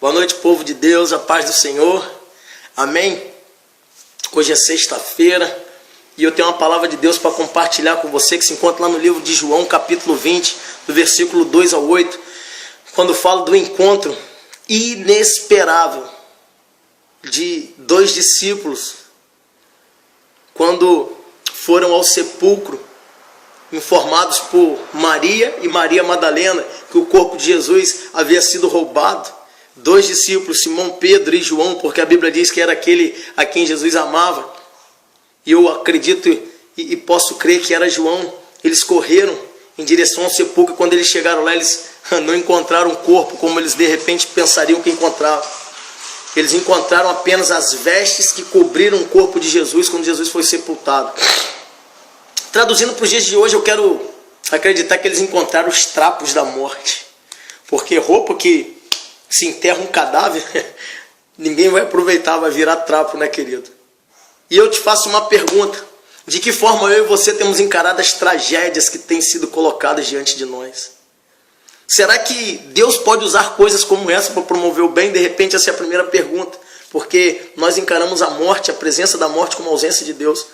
Boa noite, povo de Deus, a paz do Senhor, amém? Hoje é sexta-feira e eu tenho uma palavra de Deus para compartilhar com você que se encontra lá no livro de João, capítulo 20, do versículo 2 ao 8, quando fala do encontro inesperável de dois discípulos, quando foram ao sepulcro, informados por Maria e Maria Madalena, que o corpo de Jesus havia sido roubado. Dois discípulos, Simão Pedro e João, porque a Bíblia diz que era aquele a quem Jesus amava. E eu acredito e posso crer que era João. Eles correram em direção ao sepulcro. Quando eles chegaram lá, eles não encontraram o corpo como eles de repente pensariam que encontravam. Eles encontraram apenas as vestes que cobriram o corpo de Jesus quando Jesus foi sepultado. Traduzindo para os dias de hoje, eu quero acreditar que eles encontraram os trapos da morte. Porque roupa que se enterra um cadáver, ninguém vai aproveitar, vai virar trapo, né, querido? E eu te faço uma pergunta: de que forma eu e você temos encarado as tragédias que têm sido colocadas diante de nós? Será que Deus pode usar coisas como essa para promover o bem? De repente essa é a primeira pergunta, porque nós encaramos a morte, a presença da morte como ausência de Deus.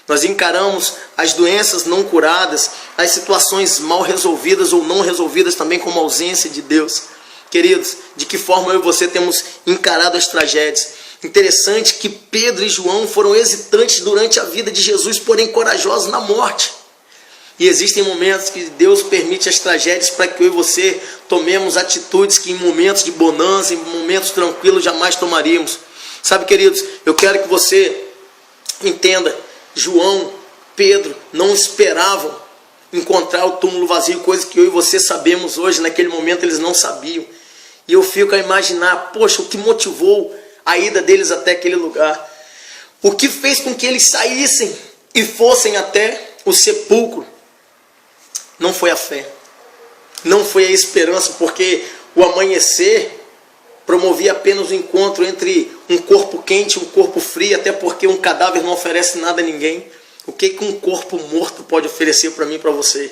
Nós encaramos as doenças não curadas, as situações mal resolvidas ou não resolvidas também como ausência de Deus. Queridos, de que forma eu e você temos encarado as tragédias? Interessante que Pedro e João foram hesitantes durante a vida de Jesus, porém corajosos na morte. E existem momentos que Deus permite as tragédias para que eu e você tomemos atitudes que em momentos de bonança, em momentos tranquilos, jamais tomaríamos. Sabe, queridos, eu quero que você entenda, João, Pedro não esperavam encontrar o túmulo vazio, coisa que eu e você sabemos hoje. Naquele momento eles não sabiam. E eu fico a imaginar, poxa, o que motivou a ida deles até aquele lugar? O que fez com que eles saíssem e fossem até o sepulcro? Não foi a fé, não foi a esperança, porque o amanhecer promovia apenas o encontro entre um corpo quente e um corpo frio, até porque um cadáver não oferece nada a ninguém. O que um corpo morto pode oferecer para mim e para você?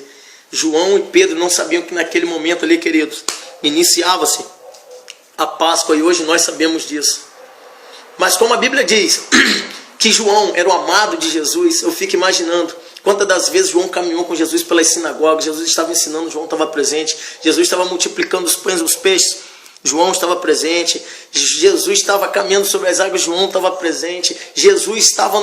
João e Pedro não sabiam que naquele momento ali, queridos, iniciava-se a Páscoa, e hoje nós sabemos disso. Mas como a Bíblia diz que João era o amado de Jesus, eu fico imaginando quantas das vezes João caminhou com Jesus pelas sinagogas. Jesus estava ensinando, João estava presente. Jesus estava multiplicando os pães e os peixes, João estava presente. Jesus estava caminhando sobre as águas, João estava presente. Jesus estava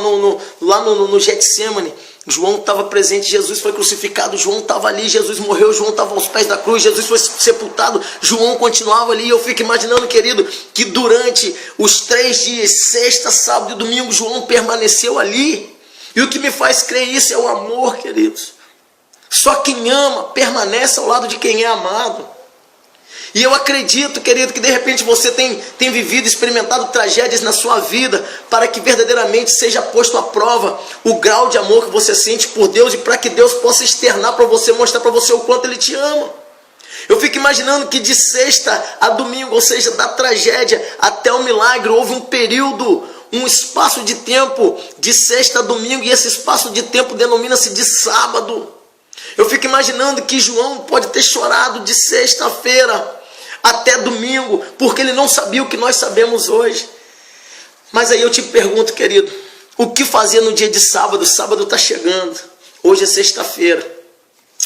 lá no Getsemane, João estava presente. Jesus foi crucificado, João estava ali. Jesus morreu, João estava aos pés da cruz. Jesus foi sepultado, João continuava ali. Eu fico imaginando, querido, que durante os 3 dias, sexta, sábado e domingo, João permaneceu ali. E o que me faz crer isso é o amor, queridos. Só quem ama permanece ao lado de quem é amado. E eu acredito, querido, que de repente você tem vivido, experimentado tragédias na sua vida, para que verdadeiramente seja posto à prova o grau de amor que você sente por Deus, e para que Deus possa externar para você, mostrar para você o quanto Ele te ama. Eu fico imaginando que de sexta a domingo, ou seja, da tragédia até o milagre, houve um período, um espaço de tempo de sexta a domingo, e esse espaço de tempo denomina-se de sábado. Eu fico imaginando que João pode ter chorado de sexta-feira até domingo, porque ele não sabia o que nós sabemos hoje. Mas aí eu te pergunto, querido, o que fazer no dia de sábado? Sábado está chegando, hoje é sexta-feira,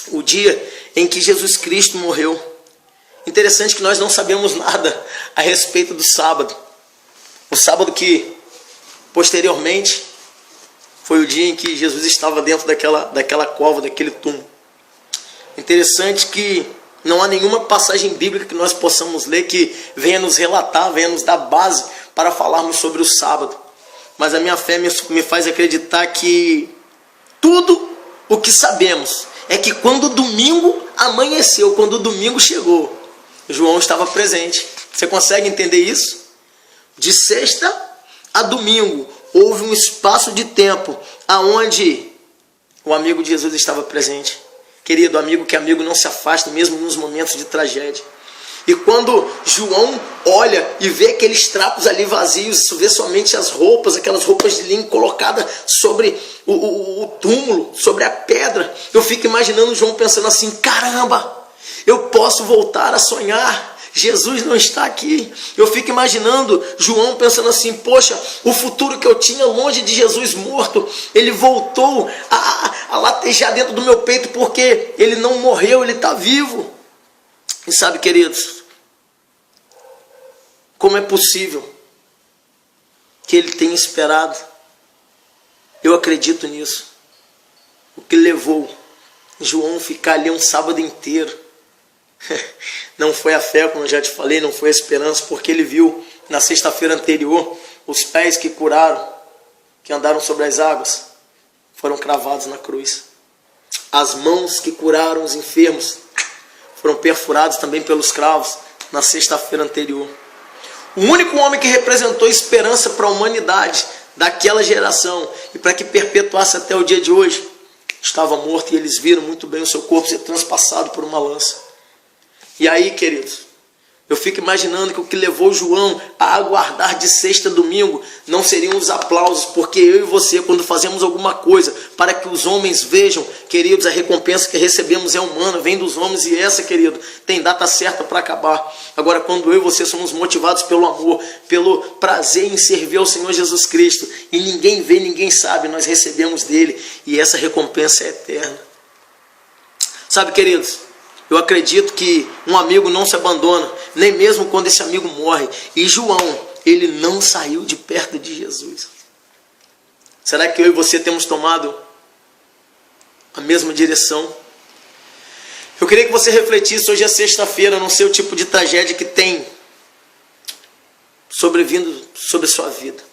o dia em que Jesus Cristo morreu. Interessante que nós não sabemos nada a respeito do sábado. O sábado que posteriormente foi o dia em que Jesus estava dentro daquela cova, daquele túmulo. Interessante que não há nenhuma passagem bíblica que nós possamos ler que venha nos relatar, venha nos dar base para falarmos sobre o sábado. Mas a minha fé me faz acreditar que tudo o que sabemos é que quando o domingo amanheceu, quando o domingo chegou, João estava presente. Você consegue entender isso? De sexta a domingo houve um espaço de tempo aonde o amigo de Jesus estava presente. Querido amigo, que amigo não se afasta mesmo nos momentos de tragédia. E quando João olha e vê aqueles trapos ali vazios, vê somente as roupas, aquelas roupas de linho colocadas sobre o túmulo, sobre a pedra, eu fico imaginando João pensando assim: caramba, eu posso voltar a sonhar Jesus não está aqui. Eu fico imaginando João pensando assim, poxa, o futuro que eu tinha longe de Jesus morto, ele voltou a latejar dentro do meu peito, porque ele não morreu, ele está vivo. E sabe, queridos, como é possível que ele tenha esperado? Eu acredito nisso. O que levou João a ficar ali um sábado inteiro não foi a fé, como eu já te falei, não foi a esperança, porque ele viu na sexta-feira anterior os pés que curaram, que andaram sobre as águas, foram cravados na cruz. As mãos que curaram os enfermos foram perfurados também pelos cravos na sexta-feira anterior. O único homem que representou esperança para a humanidade daquela geração e para que perpetuasse até o dia de hoje, estava morto, e eles viram muito bem o seu corpo ser transpassado por uma lança. E aí, queridos, eu fico imaginando que o que levou João a aguardar de sexta a domingo não seriam os aplausos, porque eu e você, quando fazemos alguma coisa para que os homens vejam, queridos, a recompensa que recebemos é humana, vem dos homens, e essa, querido, tem data certa para acabar. Agora, quando eu e você somos motivados pelo amor, pelo prazer em servir ao Senhor Jesus Cristo, e ninguém vê, ninguém sabe, nós recebemos dele, e essa recompensa é eterna. Sabe, queridos, eu acredito que um amigo não se abandona, nem mesmo quando esse amigo morre. E João, ele não saiu de perto de Jesus. Será que eu e você temos tomado a mesma direção? Eu queria que você refletisse, hoje é sexta-feira, não sei o tipo de tragédia que tem sobrevindo sobre a sua vida.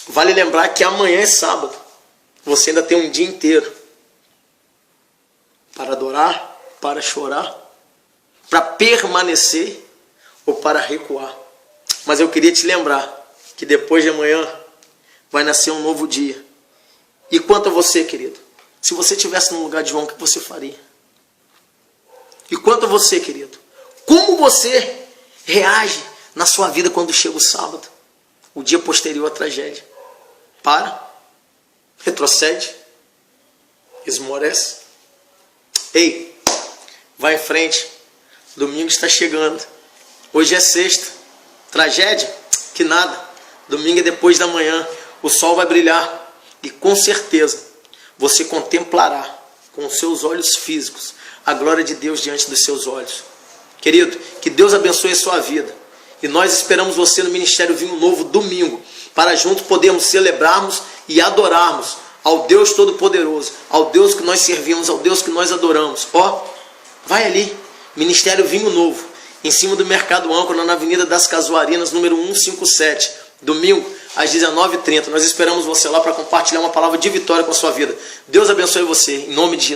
Vale lembrar que amanhã é sábado. Você ainda tem um dia inteiro para adorar, para chorar, para permanecer ou para recuar. Mas eu queria te lembrar que depois de amanhã vai nascer um novo dia. E quanto a você, querido, se você estivesse no lugar de João, o que você faria? E quanto a você, querido, como você reage na sua vida quando chega o sábado, o dia posterior à tragédia? Para? Retrocede? Esmorece? Ei, vai em frente, domingo está chegando, hoje é sexta, tragédia? Que nada, domingo é depois da manhã, o sol vai brilhar e com certeza você contemplará com os seus olhos físicos a glória de Deus diante dos seus olhos. Querido, que Deus abençoe a sua vida, e nós esperamos você no Ministério Vinho Novo domingo, para juntos podermos celebrarmos e adorarmos ao Deus Todo-Poderoso, ao Deus que nós servimos, ao Deus que nós adoramos. Ó, vai ali, Ministério Vinho Novo, em cima do Mercado Âncora, na Avenida das Casuarinas, número 157, domingo, às 19h30. Nós esperamos você lá para compartilhar uma palavra de vitória com a sua vida. Deus abençoe você, em nome de Jesus.